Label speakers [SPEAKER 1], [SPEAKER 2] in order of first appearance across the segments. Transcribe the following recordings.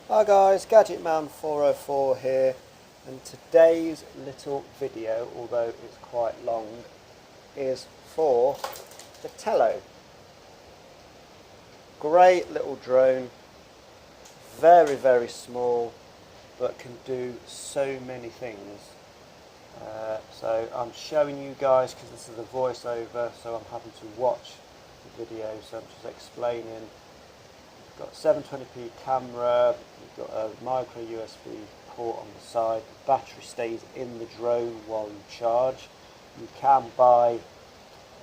[SPEAKER 1] Hi guys, GadgetMan404 here, and today's little video, although it's quite long, is for the Tello. Great little drone, very small, but can do so many things. So I'm showing you guys, because this is a voiceover, so I'm having to watch the video, so I'm just explaining. Got 720p camera, you've got a micro USB port on the side, the battery stays in the drone while you charge. You can buy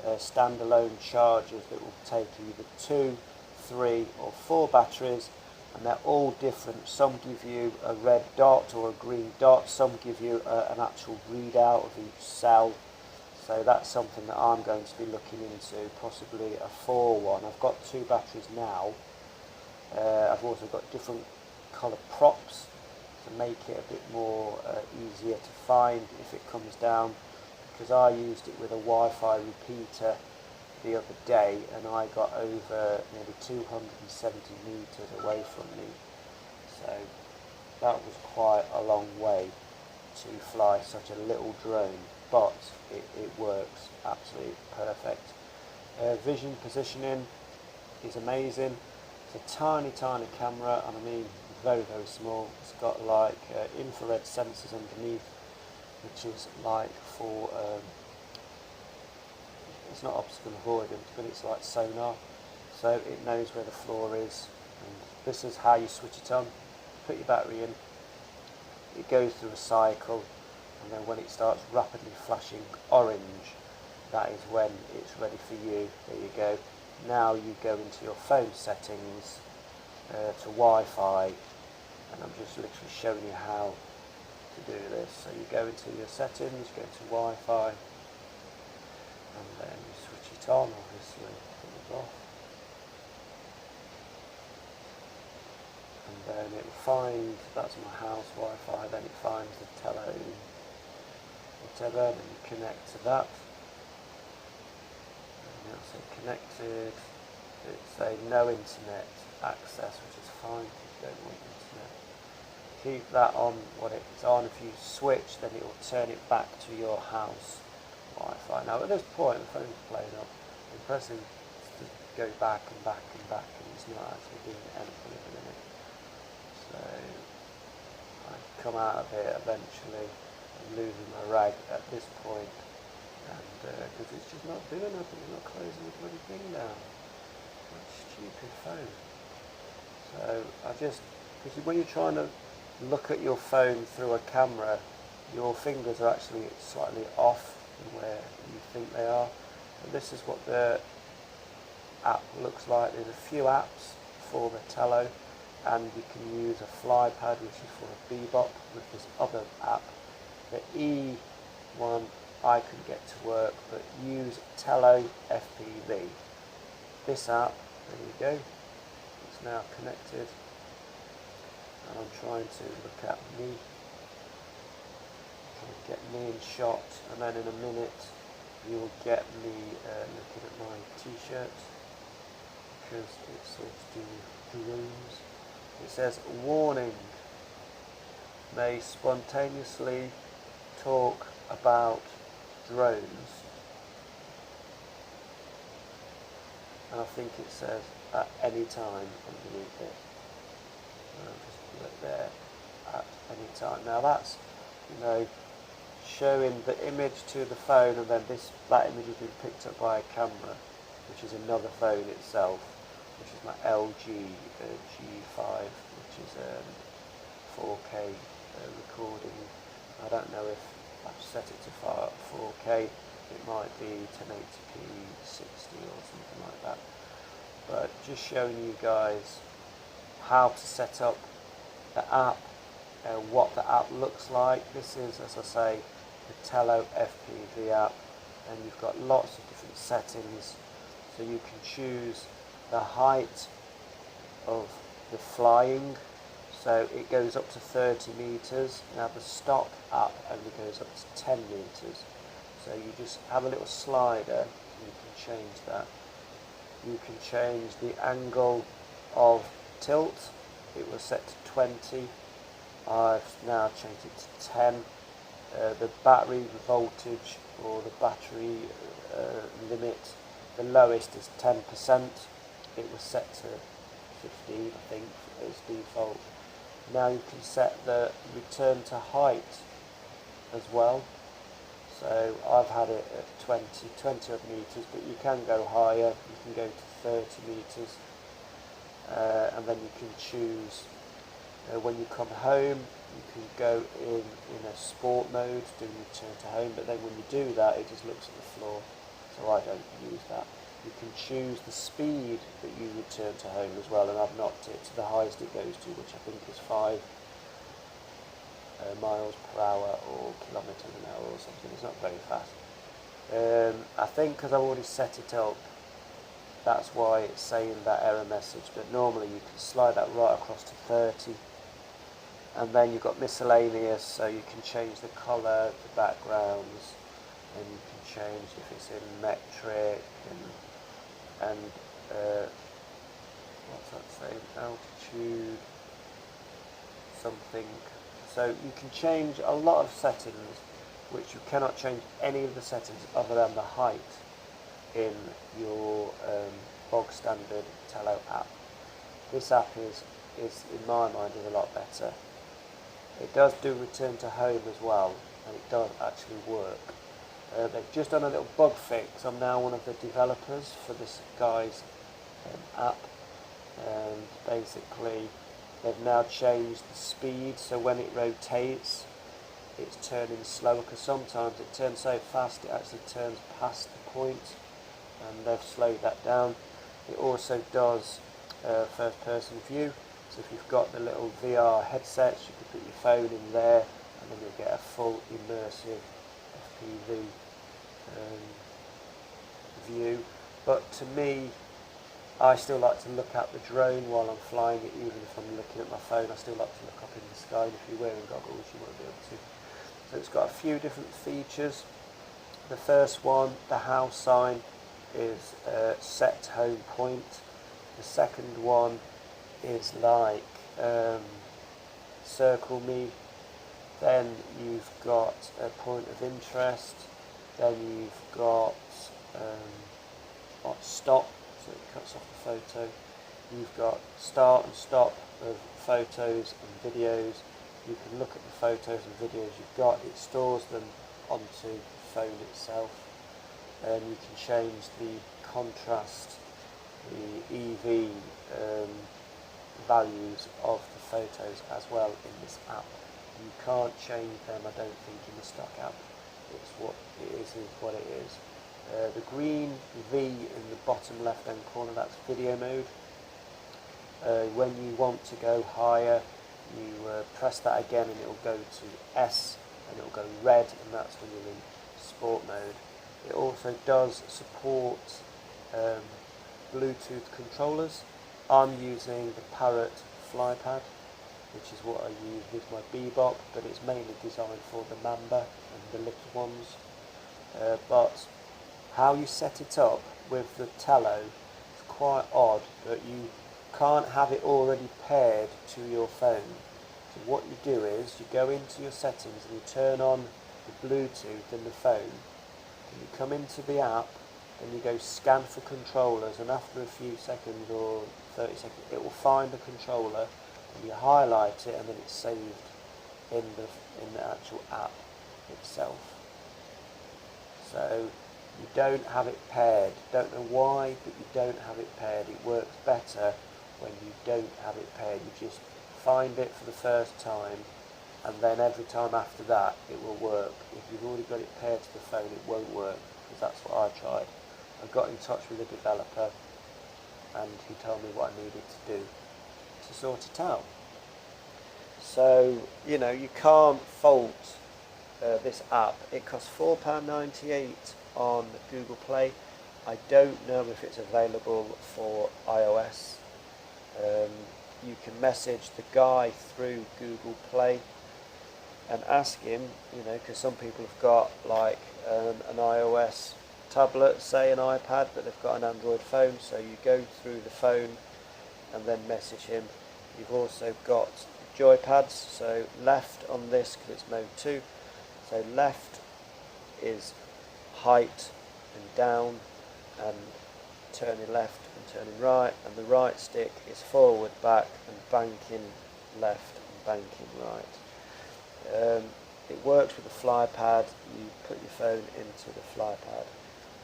[SPEAKER 1] standalone chargers that will take either 2, 3 or 4 batteries, and they're all different. Some give you a red dot or a green dot, some give you an actual readout of each cell. So that's something that I'm going to be looking into, possibly a 4 one. I've got 2 batteries now. I've also got different colour props to make it a bit more easier to find if it comes down, because I used it with a Wi-Fi repeater the other day and I got over nearly 270 metres away from me, so that was quite a long way to fly such a little drone, but it works absolutely perfect. Vision positioning is amazing. It's a tiny camera, and I mean very small. It's got like infrared sensors underneath, which is like for it's not obstacle avoidance, but it's like sonar, so it knows where the floor is. And this is how you switch it on. Put your battery in, it goes through a cycle, and then when it starts rapidly flashing orange, that is when it's ready for you. There you go. Now you go into your phone settings to Wi-Fi, and I'm just literally showing you how to do this. So you go into your settings, go to Wi-Fi, and then you switch it on, obviously, turn it off. And then it will find, that's my house Wi-Fi, then it finds the Tello, whatever, then you connect to that. And it'll say connected. It's a no internet access, which is fine if you don't want internet. Keep that on what it's on. If you switch, then it will turn it back to your house Wi-Fi. Now at this point the phone's playing up, I'm pressing to go back and back and back, and it's not actually doing anything at the minute. So I come out of here eventually. I'm losing my rag at this point, and because it's just not doing nothing, it's not closing the bloody thing down. That stupid phone. So because when you're trying to look at your phone through a camera, your fingers are actually slightly off from where you think they are. And this is what the app looks like. There's a few apps for the Tello, and you can use a flypad, which is for a bebop, with this other app. The E one I couldn't get to work, but use Tello FPV. This app, there you go, it's now connected, and I'm trying to look at me, trying to get me in shot, and then in a minute you will get me looking at my t-shirt, because it's all to do with drones. It says, warning, may spontaneously talk about drones. And I think it says at any time underneath it. I'll just put it there, at any time. Now that's, showing the image to the phone, and then that image has been picked up by a camera, which is another phone itself, which is my LG G5, which is 4K recording. I don't know if I've set it to 4K. It might be 1080p 60 or something like that. But just showing you guys how to set up the app, what the app looks like. This is, as I say, the Tello FPV app, and you've got lots of different settings. So you can choose the height of the flying. So it goes up to 30 meters. Now the stop app only goes up to 10 meters. So you just have a little slider, and you can change that. You can change the angle of tilt, it was set to 20. I've now changed it to 10. The battery voltage or the battery limit, the lowest is 10%. It was set to 15, I think, as default. Now you can set the return to height as well. So I've had it at 20 odd meters, but you can go higher. You can go to 30 meters, and then you can choose when you come home. You can go in a sport mode, doing return to home, but then when you do that, it just looks at the floor. So I don't use that. You can choose the speed that you return to home as well, and I've knocked it to the highest it goes to, which I think is 5 miles per hour or kilometres an hour or something. It's not very fast. I think because I've already set it up, that's why it's saying that error message, but normally you can slide that right across to 30. And then you've got miscellaneous, so you can change the colour, the backgrounds, and you can change if it's in metric and what's that saying, altitude, something. So you can change a lot of settings, which you cannot change any of the settings other than the height in your bog standard Tello app. This app is in my mind is a lot better. It does do return to home as well, and it does actually work. They've just done a little bug fix. I'm now one of the developers for this guy's app, and basically they've now changed the speed, so when it rotates it's turning slower, because sometimes it turns so fast it actually turns past the point, and they've slowed that down. It also does first person view, so if you've got the little VR headsets, you can put your phone in there and then you'll get a full immersive FPV view. But to me, I still like to look at the drone while I'm flying it, even if I'm looking at my phone. I still like to look up in the sky, and if you're wearing goggles you want to be able to. So it's got a few different features. The first one, the house sign, is set home point. The second one is like circle me. Then you've got a point of interest. Then you've got stop, so it cuts off the photo. You've got start and stop of photos and videos. You can look at the photos and videos you've got. It stores them onto the phone itself. And you can change the contrast, the EV values of the photos as well in this app. You can't change them, I don't think, in the stock app. It's what it is what it is. The green V in the bottom left hand corner, that's video mode. When you want to go higher, you press that again and it will go to S and it will go red, and that's when you're in sport mode. It also does support Bluetooth controllers. I'm using the Parrot FlyPad, which is what I use with my Bebop, but it's mainly designed for the Mamba and the little ones. But how you set it up with the Tello is quite odd, but you can't have it already paired to your phone. So what you do is you go into your settings and you turn on the Bluetooth in the phone, and you come into the app and you go scan for controllers, and after a few seconds or 30 seconds it will find the controller and you highlight it, and then it's saved in the actual app itself. So you don't have it paired. Don't know why, but you don't have it paired. It works better when you don't have it paired. You just find it for the first time, and then every time after that it will work. If you've already got it paired to the phone, it won't work, because that's what I tried. I got in touch with the developer and he told me what I needed to do to sort it out. So, you know, you can't fault this app. It costs £4.98 on Google Play. I don't know if it's available for iOS. You can message the guy through Google Play and ask him, you know, because some people have got like an iOS tablet, say an iPad, but they've got an Android phone, so you go through the phone and then message him. You've also got Joypads, so left on this because it's mode 2, so left is height and down and turning left and turning right, and the right stick is forward, back and banking left and banking right. It works with the fly pad. You put your phone into the fly pad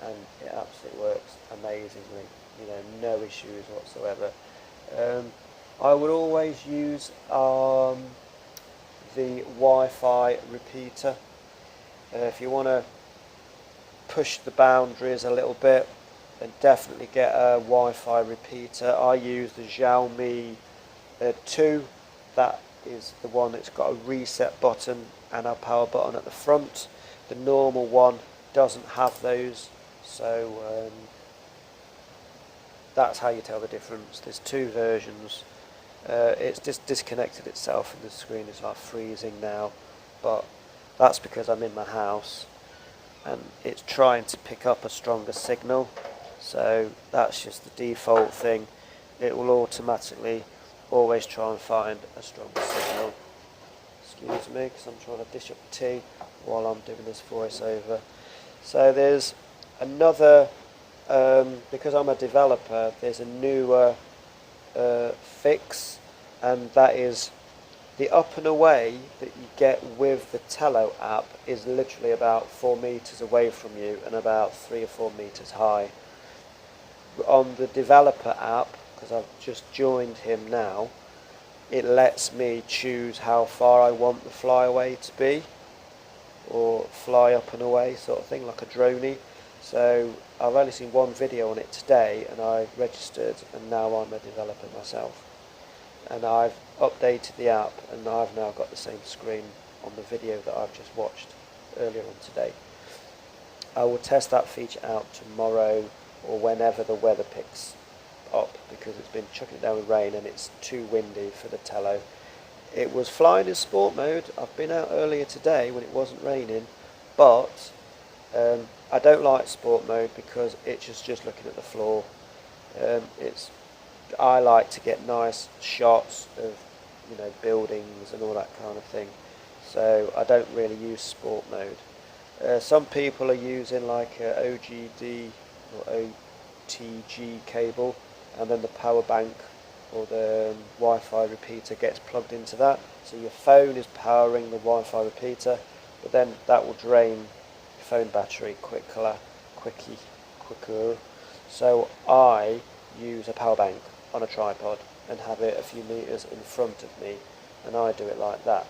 [SPEAKER 1] and it absolutely works amazingly, you know, no issues whatsoever. I would always use the Wi-Fi repeater. If you want to push the boundaries a little bit, then definitely get a Wi-Fi repeater. I use the Xiaomi 2. That is the one that's got a reset button and a power button at the front. The normal one doesn't have those, so that's how you tell the difference. There's 2 versions. It's just disconnected itself and the screen is like freezing now, but that's because I'm in my house and it's trying to pick up a stronger signal, so that's just the default thing. It will automatically always try and find a stronger signal. Excuse me, because I'm trying to dish up tea while I'm doing this voiceover. So there's another, because I'm a developer, there's a newer fix, and that is the up and away that you get with the Tello app is literally about 4 meters away from you and about 3 or 4 meters high. On the developer app, because I've just joined him now, it lets me choose how far I want the fly away to be, or fly up and away sort of thing, like a droney. So I've only seen one video on it today and I registered, and now I'm a developer myself. And I've updated the app and I've now got the same screen on the video that I've just watched earlier on today. I will test that feature out tomorrow or whenever the weather picks up, because it's been chucking it down with rain and it's too windy for the Tello. It was flying in sport mode. I've been out earlier today when it wasn't raining, but I don't like sport mode because it's just looking at the floor. I like to get nice shots of, you know, buildings and all that kind of thing, so I don't really use sport mode. Some people are using like a OGD or OTG cable, and then the power bank or the Wi-Fi repeater gets plugged into that, so your phone is powering the Wi-Fi repeater, but then that will drain your phone battery quicker. So I use a power bank on a tripod and have it a few meters in front of me, and I do it like that.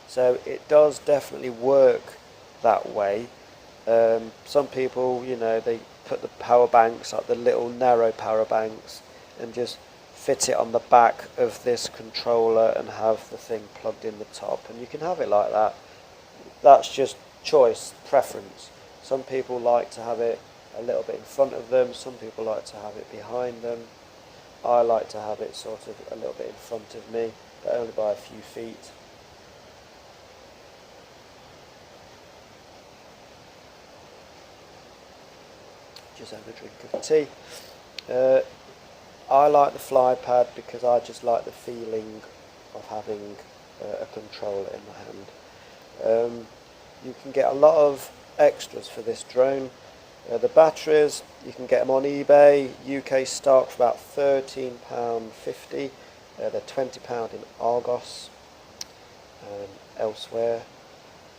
[SPEAKER 1] So it does definitely work that way. Some people, you know, they put the power banks, like the little narrow power banks, and just fit it on the back of this controller and have the thing plugged in the top, and you can have it like that. That's just choice, preference. Some people like to have it a little bit in front of them, some people like to have it behind them. I like to have it sort of a little bit in front of me, but only by a few feet. Just have a drink of tea. I like the fly pad because I just like the feeling of having a controller in my hand. You can get a lot of extras for this drone. The batteries, you can get them on eBay, UK stock for about £13.50. They're £20 in Argos and elsewhere.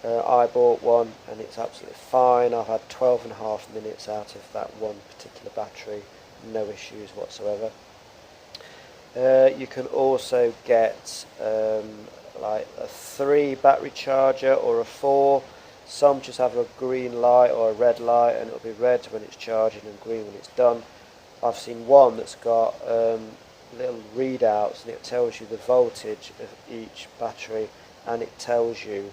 [SPEAKER 1] I bought one and it's absolutely fine. I've had 12.5 minutes out of that one particular battery, no issues whatsoever. You can also get like a 3 battery charger or a 4. Some just have a green light or a red light, and it'll be red when it's charging and green when it's done. I've seen one that's got little readouts, and it tells you the voltage of each battery, and it tells you,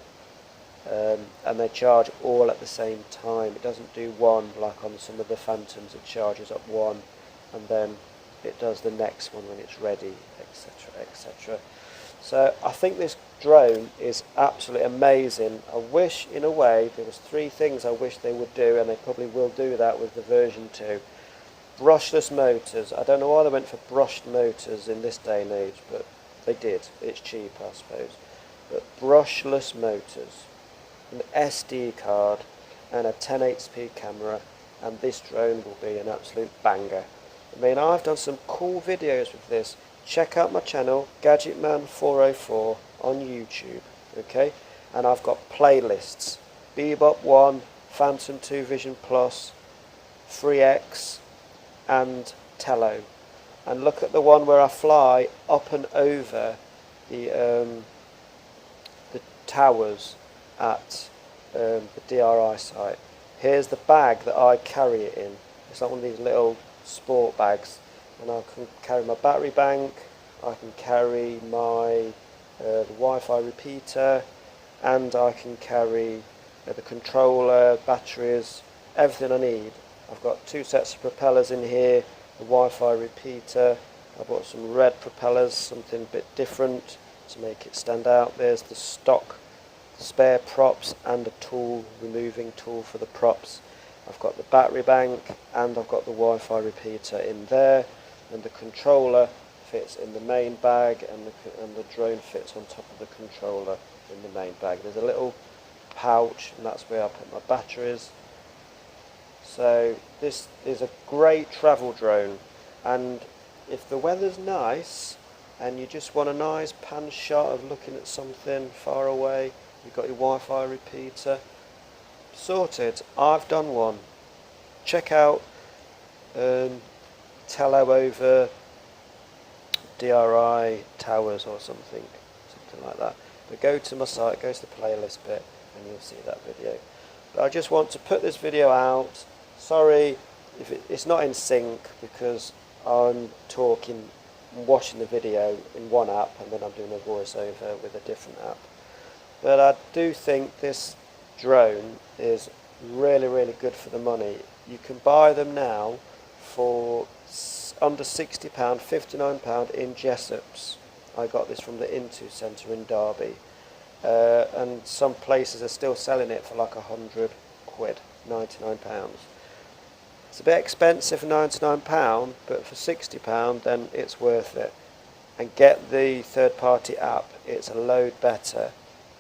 [SPEAKER 1] and they charge all at the same time. It doesn't do one like on some of the Phantoms. It charges up one and then it does the next one when it's ready, etc, etc. So I think this drone is absolutely amazing. I wish, in a way, there was 3 things I wish they would do, and they probably will do that with the version 2. brushless motors. I don't know why they went for brushed motors in this day and age, but they did. It's cheap, I suppose. But brushless motors, an SD card, and a 1080p camera, and this drone will be an absolute banger. I mean, I've done some cool videos with this. Check out my channel, Gadgetman404 on YouTube, okay? And I've got playlists, Bebop 1, Phantom 2 Vision Plus, 3X, and Tello. And look at the one where I fly up and over the towers at the DRI site. Here's the bag that I carry it in. It's like one of these little sport bags, and I can carry my battery bank, I can carry my the Wi-Fi repeater, and I can carry the controller, batteries, everything I need. I've got 2 sets of propellers in here, the Wi-Fi repeater. I bought some red propellers, something a bit different to make it stand out. There's the stock spare props and a tool, removing tool for the props. I've got the battery bank and I've got the Wi-Fi repeater in there, and the controller fits in the main bag, and the drone fits on top of the controller in the main bag. There's a little pouch, and that's where I put my batteries. So this is a great travel drone, and if the weather's nice and you just want a nice pan shot of looking at something far away, you've got your Wi-Fi repeater, sorted. I've done one. Check out Tello over DRI towers or something like that. But go to my site, go to the playlist bit, and you'll see that video. But I just want to put this video out. Sorry if it's not in sync, because I'm talking, watching the video in one app, and then I'm doing a voiceover with a different app. But I do think this drone is really, really good for the money. You can buy them now for under £60, £59 in Jessops. I got this from the Intu Centre in Derby, and some places are still selling it for like £100, £99. It's a bit expensive for £99, but for £60 then it's worth it. And get the third-party app. It's a load better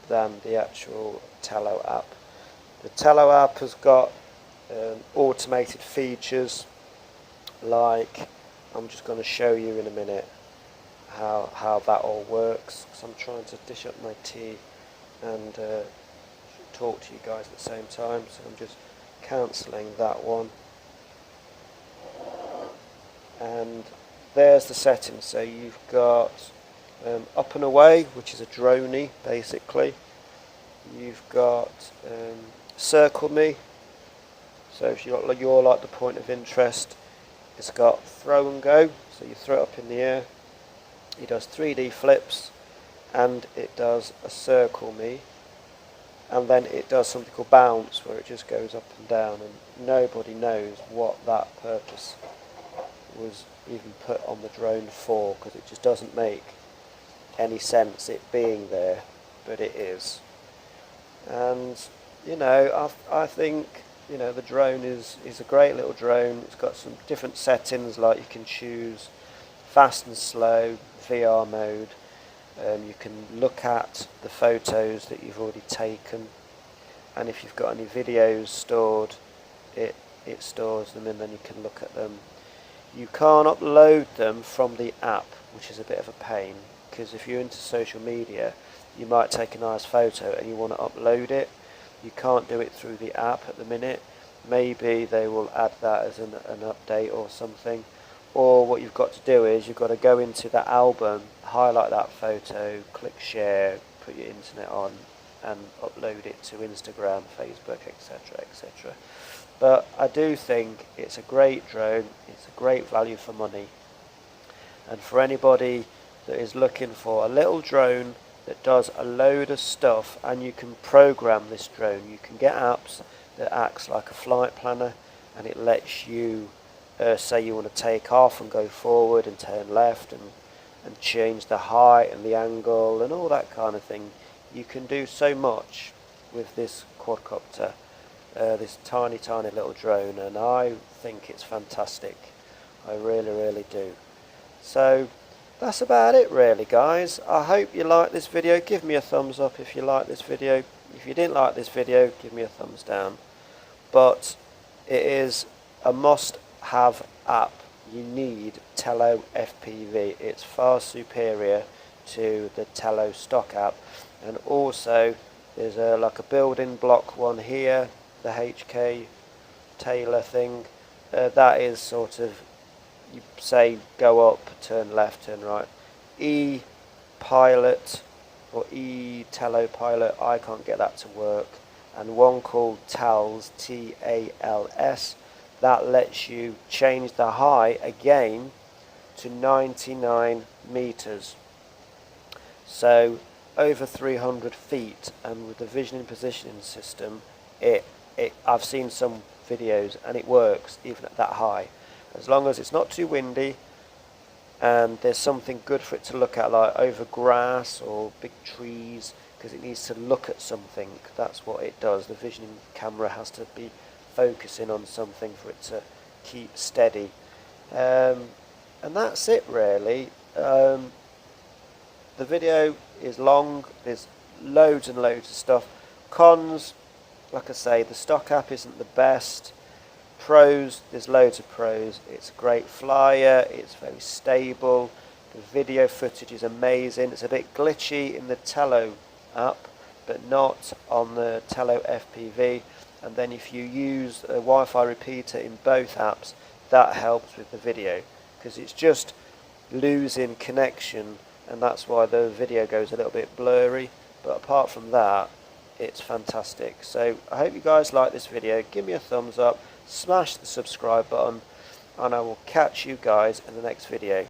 [SPEAKER 1] than the actual Tello app. The Tello app has got automated features, like, I'm just going to show you in a minute how that all works, because I'm trying to dish up my tea and talk to you guys at the same time, so I'm just cancelling that one. And there's the settings. So you've got up and away, which is a droney basically. You've got circle me, so if you're like the point of interest. It's got throw and go, so you throw it up in the air. It does 3D flips, and it does a circle me, and then it does something called bounce, where it just goes up and down, and nobody knows what that purpose was even put on the drone for, because it just doesn't make any sense it being there, but it is. And you know, I think, you know, the drone is a great little drone. It's got some different settings, like you can choose fast and slow, VR mode. You can look at the photos that you've already taken, and if you've got any videos stored, it stores them, and then you can look at them. You can't upload them from the app, which is a bit of a pain, because if you're into social media, you might take a nice photo and you want to upload it. You can't do it through the app at the minute. Maybe they will add that as an update or something. Or what you've got to do is you've got to go into that album, highlight that photo, click share, put your internet on, and upload it to Instagram, Facebook, etc, etc. But I do think it's a great drone. It's a great value for money. And for anybody that is looking for a little drone that does a load of stuff, and you can program this drone. You can get apps that acts like a flight planner, and it lets you say you want to take off and go forward and turn left, and change the height and the angle and all that kind of thing. You can do so much with this quadcopter, this tiny little drone, and I think it's fantastic. I really do. So that's about it really, guys. I hope you like this video. Give me a thumbs up if you like this video. If you didn't like this video, give me a thumbs down. But it is a must-have app. You need Tello FPV. It's far superior to the Tello stock app. And also there's like a building block one here, the HK Taylor thing. That is sort of, you say go up, turn left, turn right. E-Pilot or E-Tello Pilot, I can't get that to work. And one called Tals, T-A-L-S, that lets you change the height again to 99 meters. So over 300 feet, and with the vision and positioning system, I've seen some videos and it works even at that high. As long as it's not too windy and there's something good for it to look at, like over grass or big trees, because it needs to look at something. That's what it does. The visioning camera has to be focusing on something for it to keep steady. And that's it really. The video is long, there's loads and loads of stuff. Cons, like I say, the stock app isn't the best. Pros, there's loads of pros. It's a great flyer, it's very stable, the video footage is amazing. It's a bit glitchy in the Tello app, but not on the Tello FPV. And then if you use a Wi-Fi repeater in both apps, that helps with the video, because it's just losing connection, and that's why the video goes a little bit blurry. But apart from that, it's fantastic. So I hope you guys like this video. Give me a thumbs up, smash the subscribe button, and I will catch you guys in the next video.